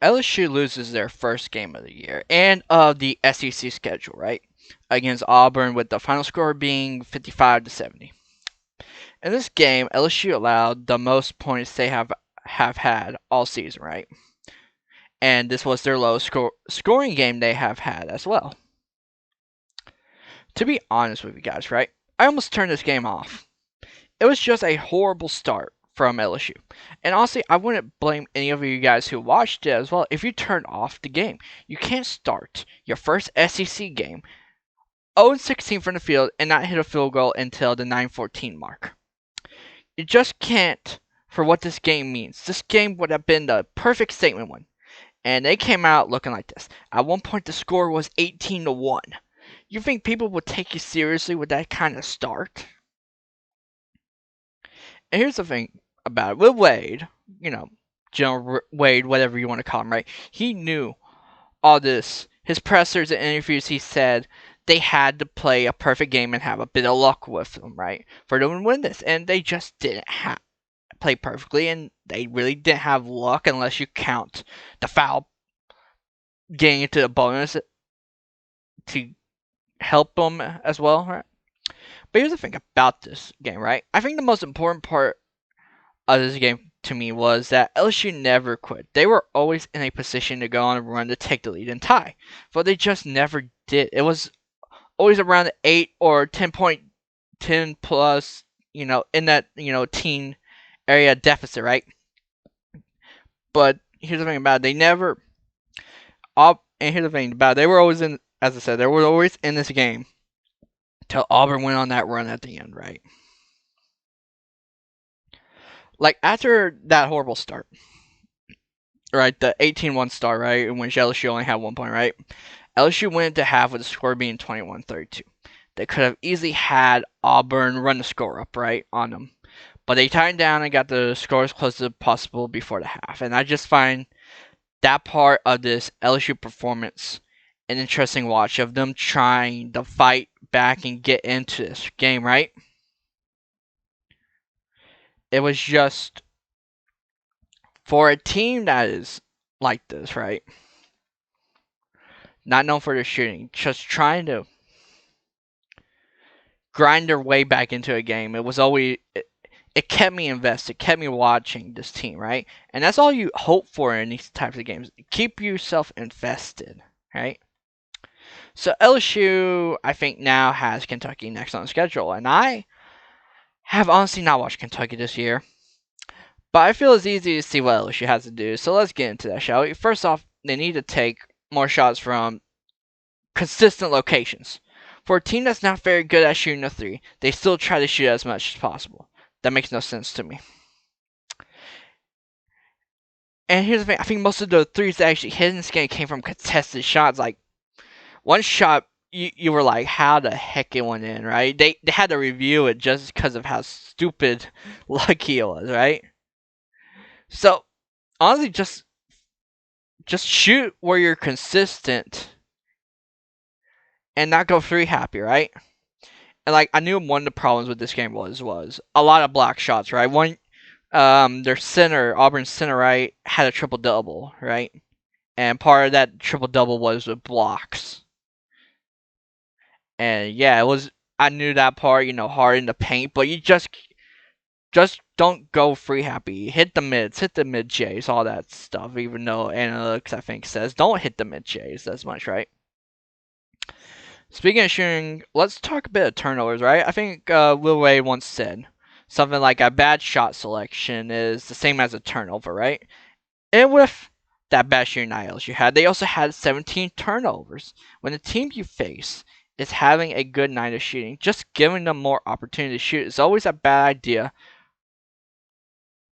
LSU loses their first game of the year and of the SEC schedule, right? Against Auburn, with the final score being 55-70. In this game, LSU allowed the most points they have had all season, right? And this was their lowest scoring game they have had as well. To be honest with you guys, right? I almost turned this game off. It was just a horrible start from LSU. And honestly, I wouldn't blame any of you guys who watched it as well if you turned off the game. You can't start your first SEC game 0-16 from the field and not hit a field goal until the 9:14 mark. You just can't for what this game means. This game would have been the perfect statement one. And they came out looking like this. At one point, the score was 18-1. You think people would take you seriously with that kind of start? And here's the thing about it. With Wade, General Wade, whatever you want to call him, right? He knew all this. His pressers and interviews, he said they had to play a perfect game and have a bit of luck with them, right? For them to win this. And they just didn't play perfectly, and they really didn't have luck unless you count the foul getting into the bonus to help them as well, right? But here's the thing about this game, right? I think the most important part of this game to me was that LSU never quit. They were always in a position to go on a run to take the lead and tie, but they just never did. It was always around the 8 or 10 plus, in that, teen area deficit, right? But here's the thing about it. They never. And here's the thing about it. They were always in, as I said, they were always in this game till Auburn went on that run at the end, right? Like, after that horrible start, right, the 18-1 start, right, in which LSU only had 1 point, right? LSU went into half with the score being 21-32. They could have easily had Auburn run the score up, right, on them. But they tied down and got the score as close as possible before the half. And I just find that part of this LSU performance an interesting watch of them trying to fight back and get into this game, right? It was just for a team that is like this, right? Not known for their shooting, just trying to grind their way back into a game. It was always it kept me invested, kept me watching this team, right? And that's all you hope for in these types of games. Keep yourself invested, right? So LSU, I think, now has Kentucky next on the schedule, and I have honestly not watched Kentucky this year, but I feel it's easy to see what LSU has to do. So let's get into that, shall we? First off, they need to take more shots from consistent locations. For a team that's not very good at shooting a three, they still try to shoot as much as possible. That makes no sense to me. And here's the thing, I think most of the threes that actually hit in this game came from contested shots. Like, one shot, you were like, how the heck it went in, right? They had to review it just because of how stupid lucky it was, right? So, honestly, just shoot where you're consistent and not go three happy, right? And like, I knew one of the problems with this game was a lot of block shots, right? Their center, Auburn center, right, had a triple double, right? And part of that triple double was with blocks. And yeah, it was. I knew that part, hard in the paint, but you just don't go free happy. Hit the mids, hit the mid J's, all that stuff. Even though analytics, I think, says don't hit the mid J's as much, right? Speaking of shooting, let's talk a bit of turnovers, right? I think Will Ray once said something like a bad shot selection is the same as a turnover, right? And with that bad shooting night LSU had, they also had 17 turnovers. When the team you face is having a good night of shooting, just giving them more opportunity to shoot is always a bad idea.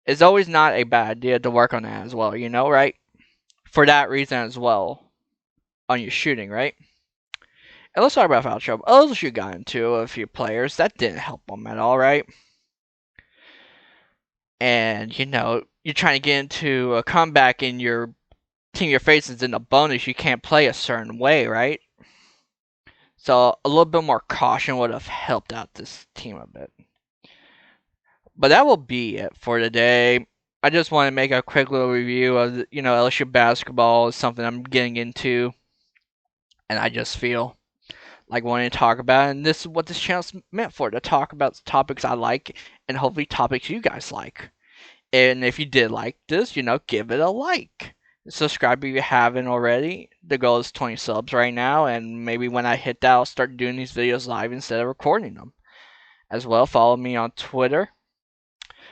It's always not a bad idea to work on that as well, right? For that reason as well, on your shooting, right? And let's talk about foul trouble. LSU got into a few players. That didn't help them at all, right? And, you're trying to get into a comeback and your team you're facing is in a bonus. You can't play a certain way, right? So a little bit more caution would have helped out this team a bit. But that will be it for today. I just want to make a quick little review of LSU basketball is something I'm getting into, and I just feel like wanting to talk about it. And this is what this channel's meant for, to talk about topics I like and hopefully topics you guys like. And if you did like this, give it a like. Subscribe if you haven't already. The goal is 20 subs right now, and maybe when I hit that, I'll start doing these videos live instead of recording them. As well, follow me on Twitter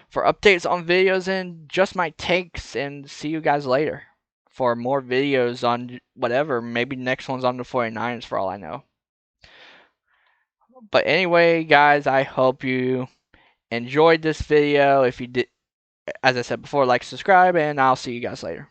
for updates on videos and just my takes, and see you guys later for more videos on whatever. Maybe the next one's on the 49ers for all I know. But anyway, guys, I hope you enjoyed this video. If you did, as I said before, like, subscribe, and I'll see you guys later.